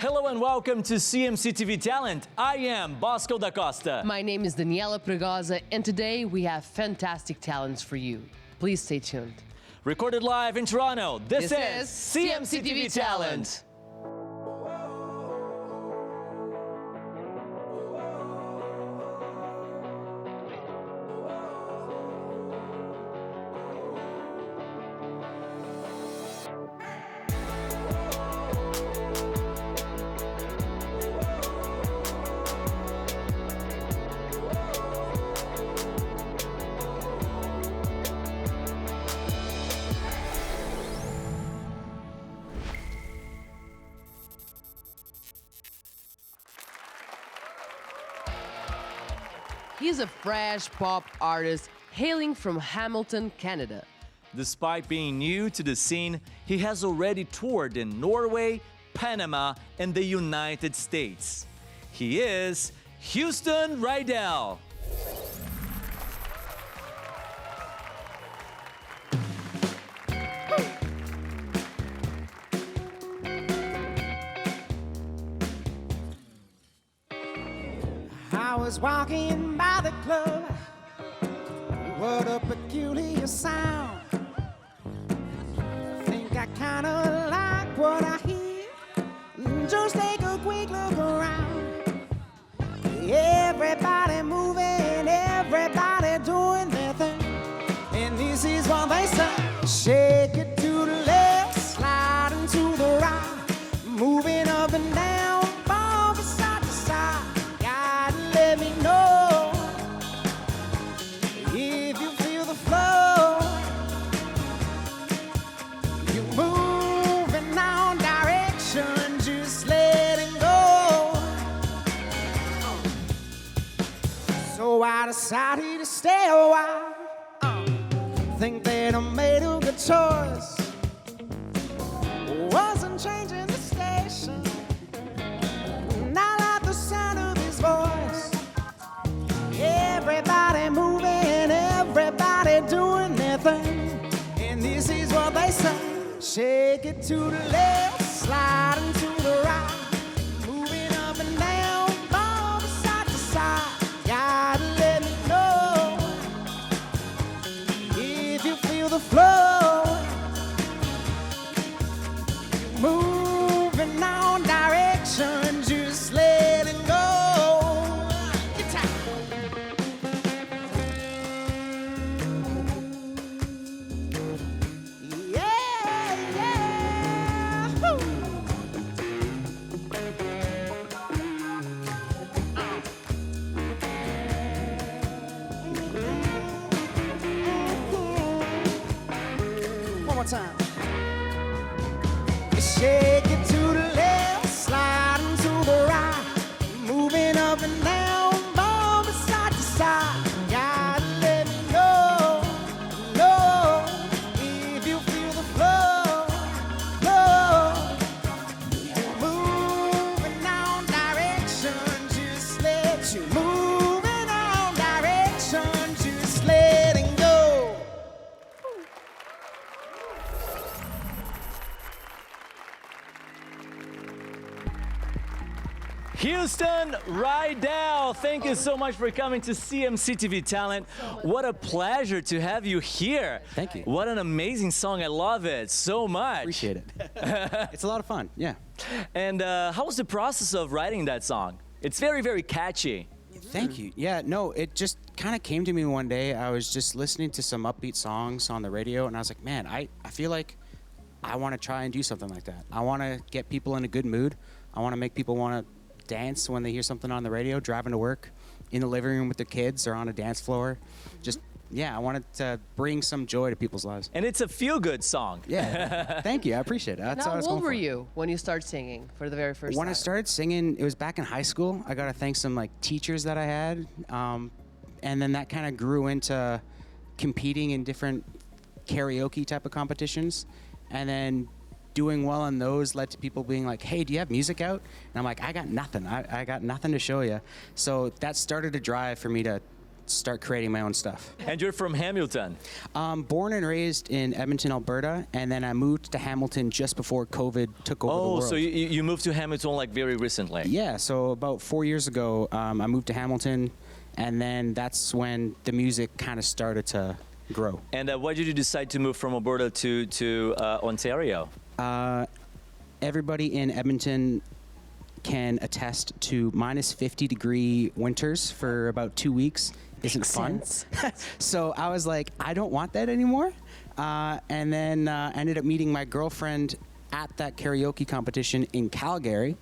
Hello and welcome to CMCTV Talent. I am Bosco da Costa. My name is Daniela Pregosa, and today we have fantastic talents for you. Please stay tuned. Recorded live in Toronto, this is CMCTV Talent. He's a fresh pop artist hailing from Hamilton, Canada. Despite being new to the scene, he has already toured in Norway, Panama, and the United States. He is Houston Rydell. I was walking by the club. What a peculiar sound. Think I kinda like what I hear. Just take a quick look around. Everybody moving, everybody doing their thing. And this is what they say. Shake it to the left, sliding to the right, moving up and down, from side to side. Let me know if you feel the flow. You're moving on direction, just letting go. So I decided to stay a while. Think that I made a good choice. Wasn't changing the station. I like the sound of his voice. Everybody moving, everybody doing their thing. And this is what they say. Shake it to the left, sliding to the right, moving up and down, from side to side. Gotta let me know if you feel the flow. Moving on direction, just letting go. One more time. Shake it to the left, sliding to the right, moving up and down, moving side to side. Gotta let me know if you feel the flow. You're moving on direction, just let you. Moving on direction, just letting go. Houston Rydell, thank you so much for coming to CMCTV Talent. What a pleasure to have you here. Thank you. What an amazing song. I love it so much. Appreciate it. It's a lot of fun, yeah. And how was the process of writing that song? It's very, very catchy. Thank you. Yeah, no, it just kind of came to me one day. I was just listening to some upbeat songs on the radio, and I was like, man, I feel like I want to try and do something like that. I want to get people in a good mood. I want to make people want to dance when they hear something on the radio, driving to work, in the living room with their kids, or on a dance floor. Just, yeah, I wanted to bring some joy to people's lives. And it's a feel-good song. Yeah, thank you. I appreciate it. That's Now, what I was how going old were for. you when you started singing for the very first time? When I started singing, it was back in high school. I got to thank some teachers that I had, and then that kind of grew into competing in different karaoke type of competitions, and then doing well in those led to people being like, hey, do you have music out? And I'm like, I got nothing. I got nothing to show you. So that started a drive for me to start creating my own stuff. And you're from Hamilton. Born and raised in Edmonton, Alberta, and then I moved to Hamilton just before COVID took over the Oh, world. so you moved to Hamilton like very recently? Yeah, so about 4 years ago, I moved to Hamilton, and then that's when the music kind of started to grow. And why did you decide to move from Alberta to Ontario? Everybody in Edmonton can attest to minus 50-degree winters for about 2 weeks. Isn't fun. So I was like, I don't want that anymore. And then ended up meeting my girlfriend at that karaoke competition in Calgary.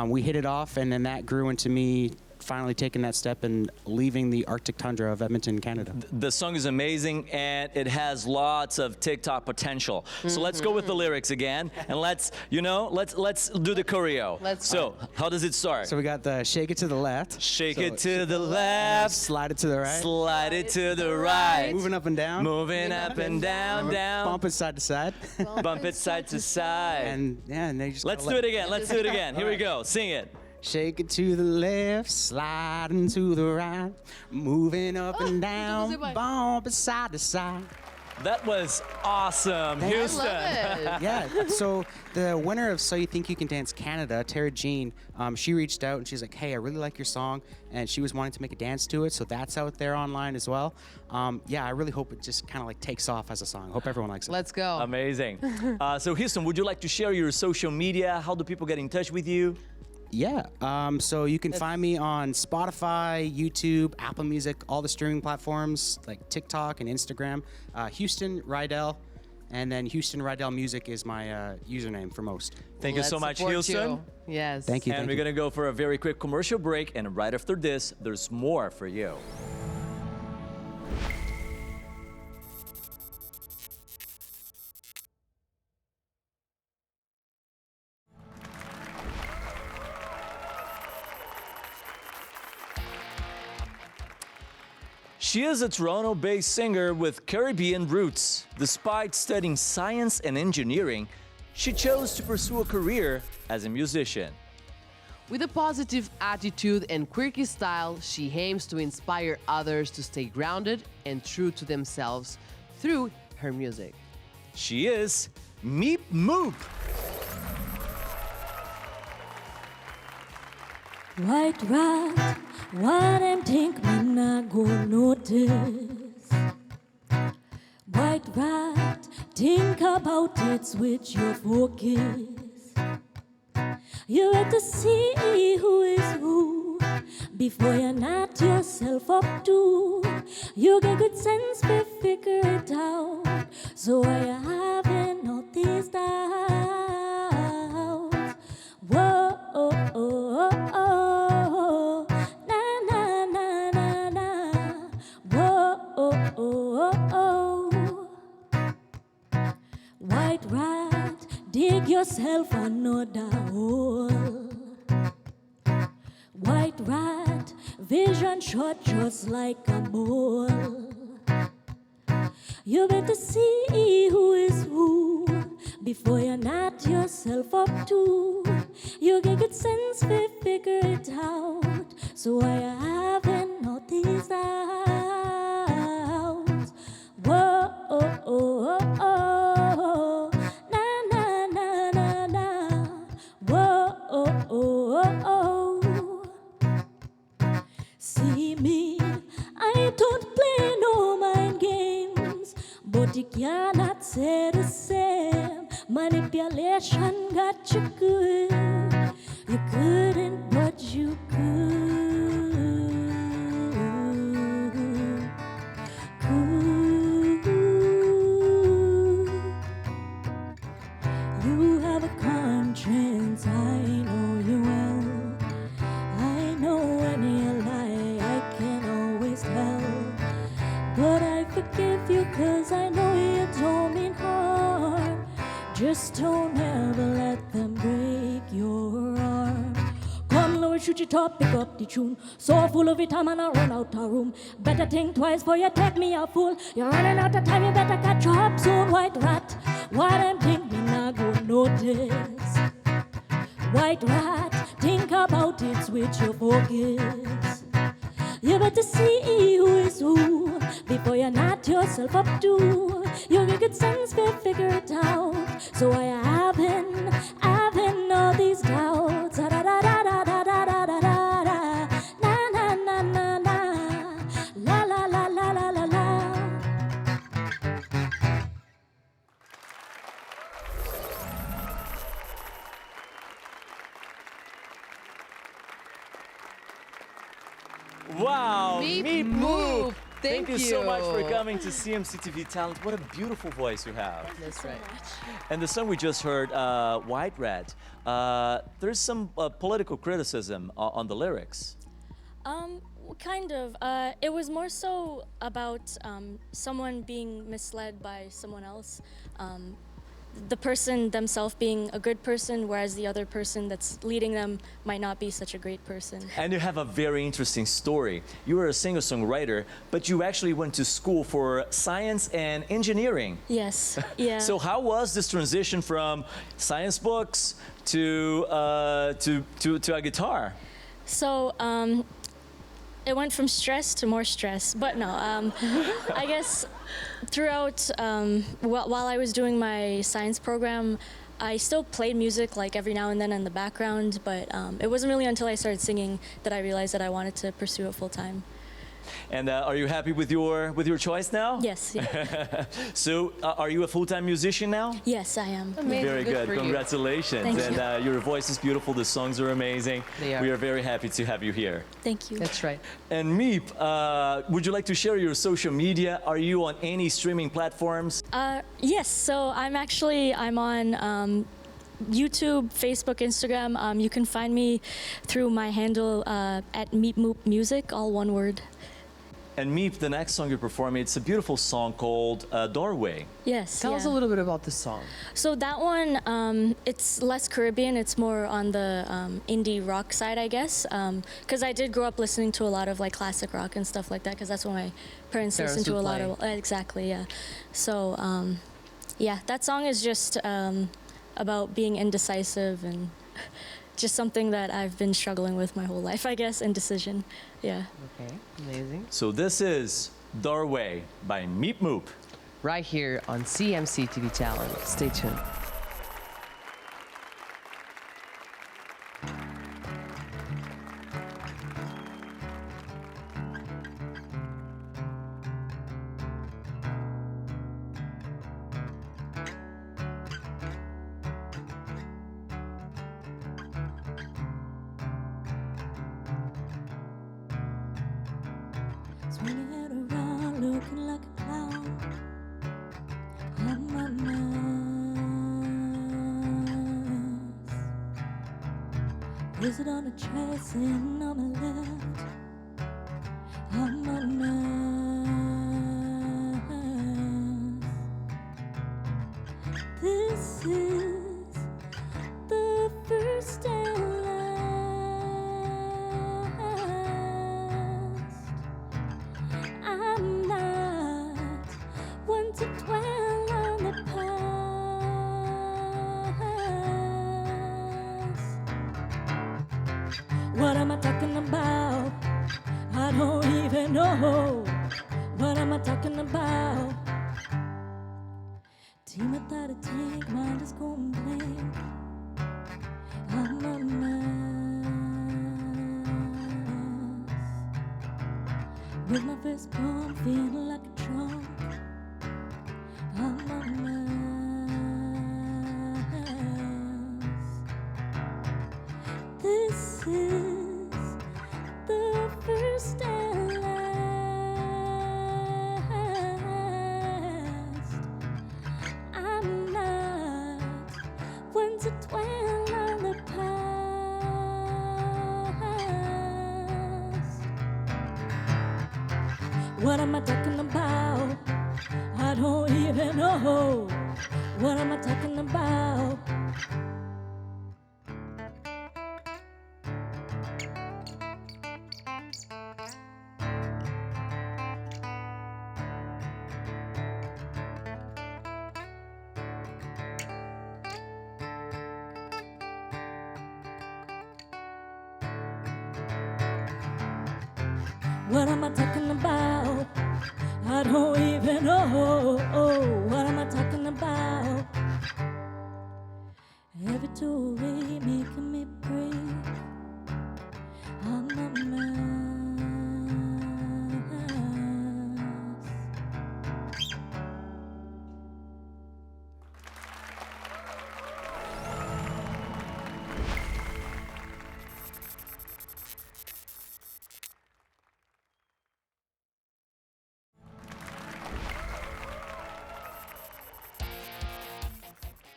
We hit it off, and then that grew into me finally taking that step and leaving the Arctic tundra of Edmonton, Canada. The song is amazing, and it has lots of TikTok potential. So let's go with the lyrics again, and let's do the choreo. So how does it start? So we got the shake it to the left. Shake it to the left. Slide it to the right. Slide it to the right. Moving up and down. Moving up and down, down. Bump it side to side. Bump it side to side. And yeah, and then you just Let's do it again. Let's do it again. Here we go. Sing it. Shake it to the left, sliding to the right, moving up and down, bump it side to side. That was awesome, Houston. Yeah, so the winner of So You Think You Can Dance Canada, Tara Jean, she reached out and she's like, hey, I really like your song, and she was wanting to make a dance to it, so that's out there online as well. Yeah, I really hope it just kind of like takes off as a song. Hope everyone likes it. Let's go. Amazing. So Houston, would you like to share your social media? How do people get in touch with you? Yeah, so you can find me on Spotify, YouTube, Apple Music, all the streaming platforms like TikTok and Instagram. Houston Rydell, and then Houston Rydell Music is my username for most. Thank you so much, Houston. Yes. Thank you. And we're going to go for a very quick commercial break, and right after this, there's more for you. She is a Toronto-based singer with Caribbean roots. Despite studying science and engineering, she chose to pursue a career as a musician. With a positive attitude and quirky style, she aims to inspire others to stay grounded and true to themselves through her music. She is Meep Moop. White rat, what them think me not go notice? White rat, think about it, switch your focus. You have to see who is who before you knot yourself up too. You get good sense to figure it out, so I haven't noticed doubts. Whoa, oh, oh, oh, na na na na na. Whoa, oh, oh, oh. White rat, dig yourself another hole. White rat, vision short just like a bowl. You better see who is who before you knot yourself up too. You get good sense to figure it out, so I haven't noticed out. Whoa, oh, oh, oh, na na na na na. Whoa, oh, oh, oh. See me, I don't play no mind games, but you cannot say the same. Manipulation got you good. You couldn't, but you could. You have a conscience, I know you well. I know when you lie, I can always tell. But I forgive you, 'cause I know you don't mean harm. Just don't ever let them break your arm. Come, Lord, shoot your top, pick up the tune. So full of it, I'm gonna run out of room. Better think twice before you take me a fool. You're running out of time, you better catch up soon. White rat, why them think me not go notice? White rat, think about it, switch your focus. You better see who is who before you knot yourself up too. You get good sense, figure it out. So why you having all these doubts? Da da da da da da da da da da. Na na na na na. La la la la la la la. Wow, Meep Moop. Thank Thank you so much for you. coming to CMCTV Talent. What a beautiful voice you have. That's right. And the song we just heard, White Rat, there's some political criticism on the lyrics. Kind of. It was more so about someone being misled by someone else. The person themselves being a good person, whereas the other person that's leading them might not be such a great person. And you have a very interesting story. You were a singer-songwriter, but you actually went to school for science and engineering. Yes. Yeah. So how was this transition from science books to a guitar? So it went from stress to more stress, but no. I guess throughout while I was doing my science program, I still played music like every now and then in the background, but it wasn't really until I started singing that I realized that I wanted to pursue it full time. And are you happy with your choice now? Yes. Yeah. So are you a full-time musician now? Yes, I am. Amazing. Very good. for you. Congratulations. Thank and your voice is beautiful. The songs are amazing. They are. We are very happy to have you here. Thank you. That's right. And Meep, would you like to share your social media? Are you on any streaming platforms? Yes. So I'm on YouTube, Facebook, Instagram. You can find me through my handle at Meep Moop Music, all one word. And Meep, the next song you're performing, it's a beautiful song called Doorway. Yes. Tell us a little bit about the song. So that one, it's less Caribbean. It's more on the indie rock side, I guess. Because I did grow up listening to a lot of like classic rock and stuff like that. Because that's what my parents listened to would a lot play. of. Exactly. Yeah. So yeah, that song is just about being indecisive and just something that I've been struggling with my whole life, I guess. Indecision. Yeah. Okay, amazing. So this is Doorway by Meep Moop. Right here on CMCTV Talent. Stay tuned. Swing your head around, looking like a clown. On my nerves. Visit on a chair, sitting on my left. On my nerves. This is the first and last. I'm not one to dwell on the past. What am I talking about? I don't even know. What am I talking about? Team without a tank, mind is going blank. I'm a mess. With my first poem, feeling like a drunk. I'm a mess. This is the first and last. I'm not one to dwell on the past. What am I talking about? I don't even know. What am I talking about? What am I talking about? I don't even know. What am I talking about? Every 2 weeks making me breathe. I'm a mess.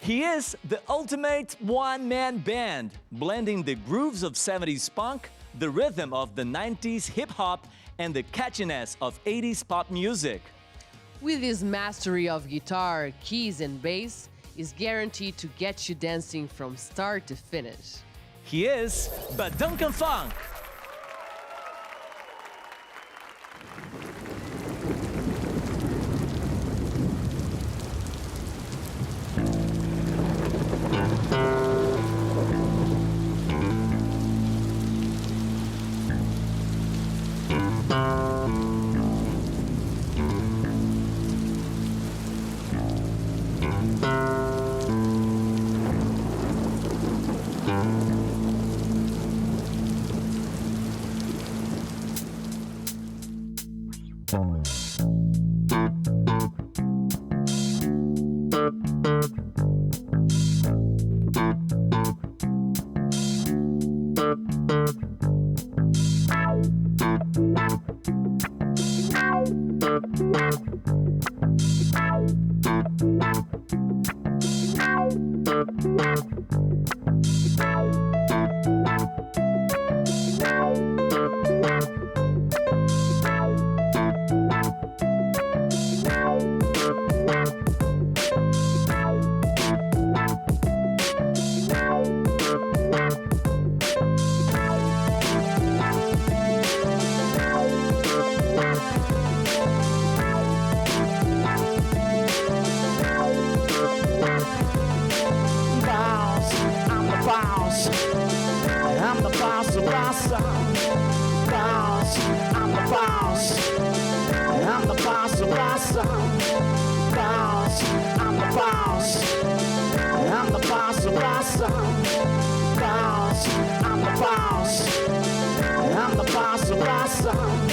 He is the ultimate one-man band, blending the grooves of 70s punk, the rhythm of the 90s hip-hop, and the catchiness of 80s pop music. With his mastery of guitar, keys, and bass, is guaranteed to get you dancing from start to finish. He is BADUNKAFUNK.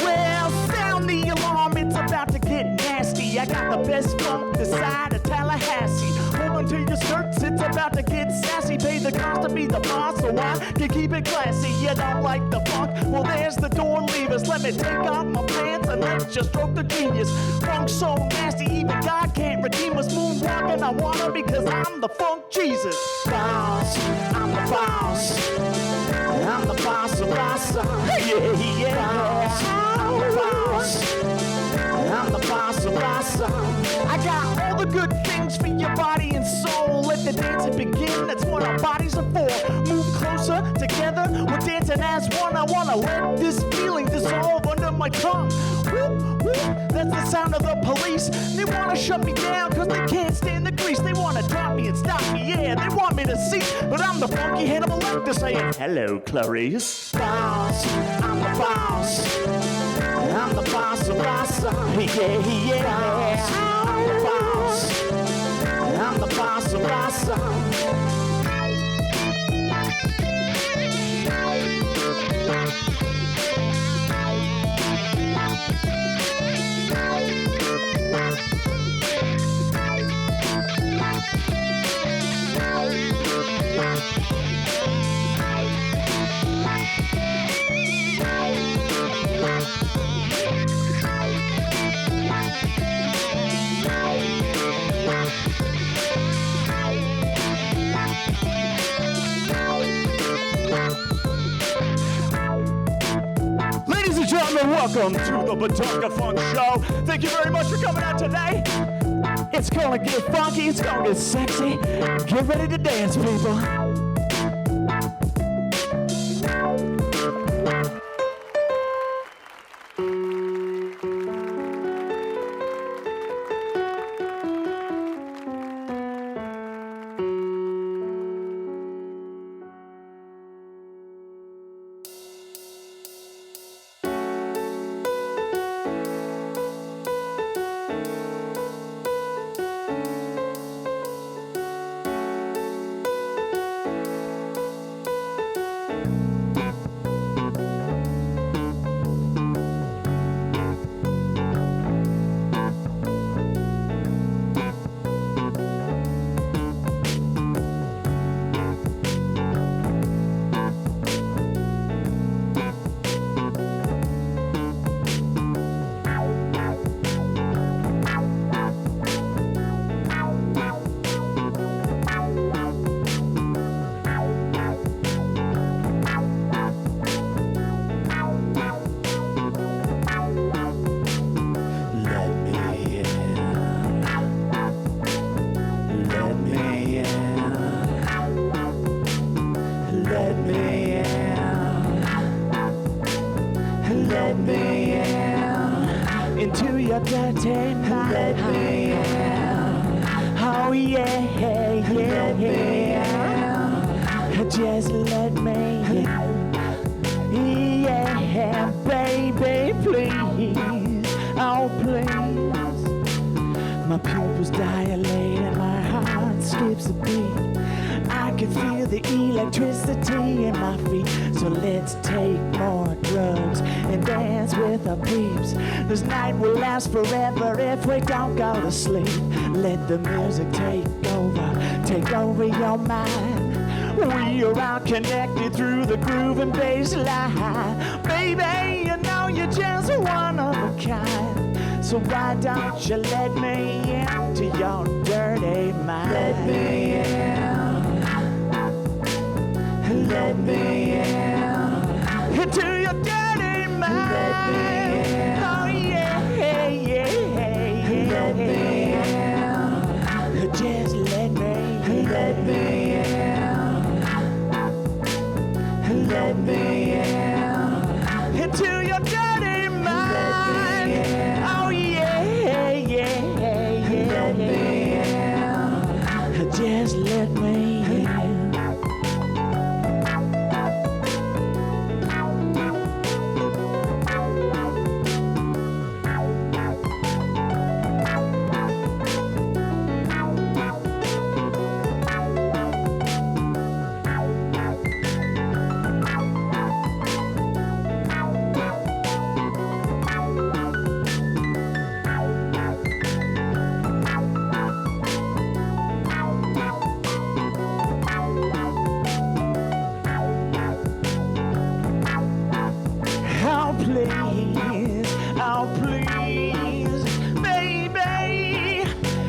Well, sound the alarm, it's about to get nasty. I got the best funk this side of Tallahassee. Hold on to your skirts, it's about to get sassy. Pay the cost to be the boss, so I can keep it classy. You don't like the funk? Well, there's the door, leave us. Let me take off my pants and let's just stroke the genius. Funk so nasty, even God can't redeem us. Moonwalking, I wanna because I'm the funk Jesus. Boss, I'm the boss. I'm the boss of awesome. Yeah, yeah. I'm the boss. I'm the boss of awesome. I got all the good things for your body and soul. Let the dancing begin, that's what our bodies are for. Move closer, together, we're dancing as one. I wanna let this feeling dissolve under my tongue. Whoop, whoop, that's the sound of the police. They wanna shut me down cause they can't stand the grease. They wanna drop me and stop me, yeah, they want me to cease. But I'm the funky Hannibal Lecter saying, hello, Clarice. Boss, I'm the boss. I'm the boss of awesome. Yeah, yeah. I'm the boss. I'm the boss of awesome. Ladies and gentlemen, welcome to the BADUNKAFUNK Show. Thank you very much for coming out today. It's gonna get funky, it's gonna get sexy. Get ready to dance, people. Just let me yeah, baby, please, oh please. My pupils dilate and my heart skips a beat. I can feel the electricity in my feet. So let's take more drugs and dance with our peeps. This night will last forever if we don't go to sleep. Let the music take over your mind. We are all connected through the groove and bass line. Baby, you know you're just one of a kind. So why don't you let me into your dirty mind? Let me in. Let me in. Into your dirty mind. Let me in. Oh yeah, yeah, yeah. Let me in. Just let me in. Let me in. Let me in. Into your dirty mind. Oh yeah, yeah, yeah. Let me in. Just let me in. Oh please, baby,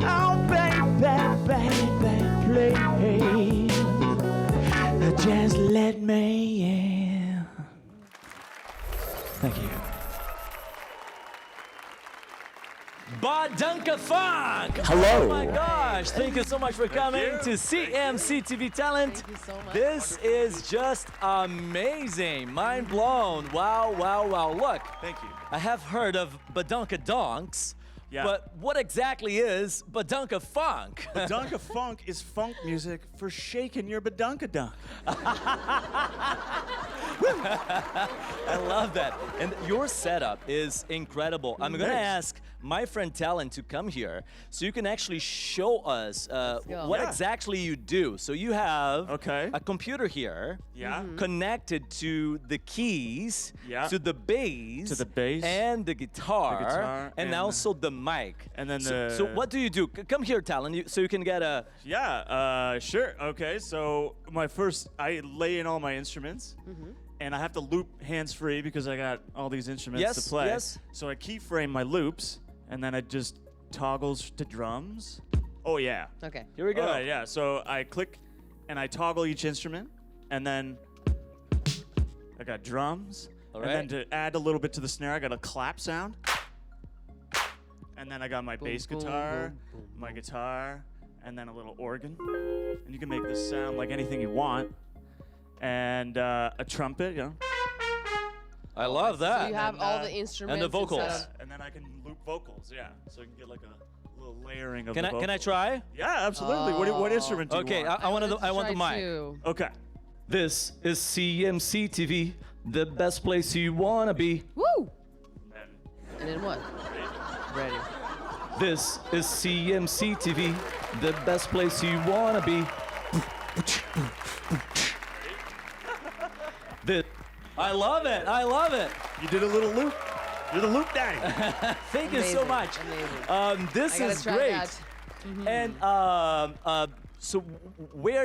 oh baby, please, just let me in. Thank you. BADUNKAFUNK! Hello. Oh my gosh, thank you so much for coming to CMCTV Talent. Thank you so much. This is just amazing, mind blown. Wow, wow, wow. Look, Thank you. I have heard of badunkadonks, Yeah. but what exactly is badunkafunk? Badunkafunk is funk music for shaking your badunkadunk. I love that. And your setup is incredible. I'm going to Thanks. ask my friend Talon to come here so you can actually show us go. what Yeah. exactly you do. So you have Okay. a computer here Yeah. connected to the keys, Yeah. to the bass, To the bass, and the guitar, guitar, and and also the mic. and then so the- what do you do? Come here, Talon, so you can get a... Yeah, sure. Okay, so I lay in all my instruments, and I have to loop hands-free because I got all these instruments Yes, to play. yes. So I keyframe my loops, and then it just toggles to drums. Oh yeah. Okay. Here we go. All right, yeah. So I click, and I toggle each instrument, and then I got drums. All And right. then to add a little bit to the snare, I got a clap sound. And then I got my bass boom, guitar, boom, boom, my guitar, and then a little organ. And you can make this sound like anything you want. And a trumpet, you know. I love that. So you have all the instruments vocals. instead of- And then I can loop vocals, yeah. So you can get like a little layering of Can the I vocals. try? Yeah, absolutely. What instrument do you Okay, want? I want the Try mic. to- Okay. This is CMCTV, the best place you wanna be. Woo! And And then what? Ready. This is CMCTV, the best place you wanna be. I love it. I love it. you did a little loop. You're the loop daddy. Thank you so Amazing, much. amazing. This I gotta is try great. that. And so where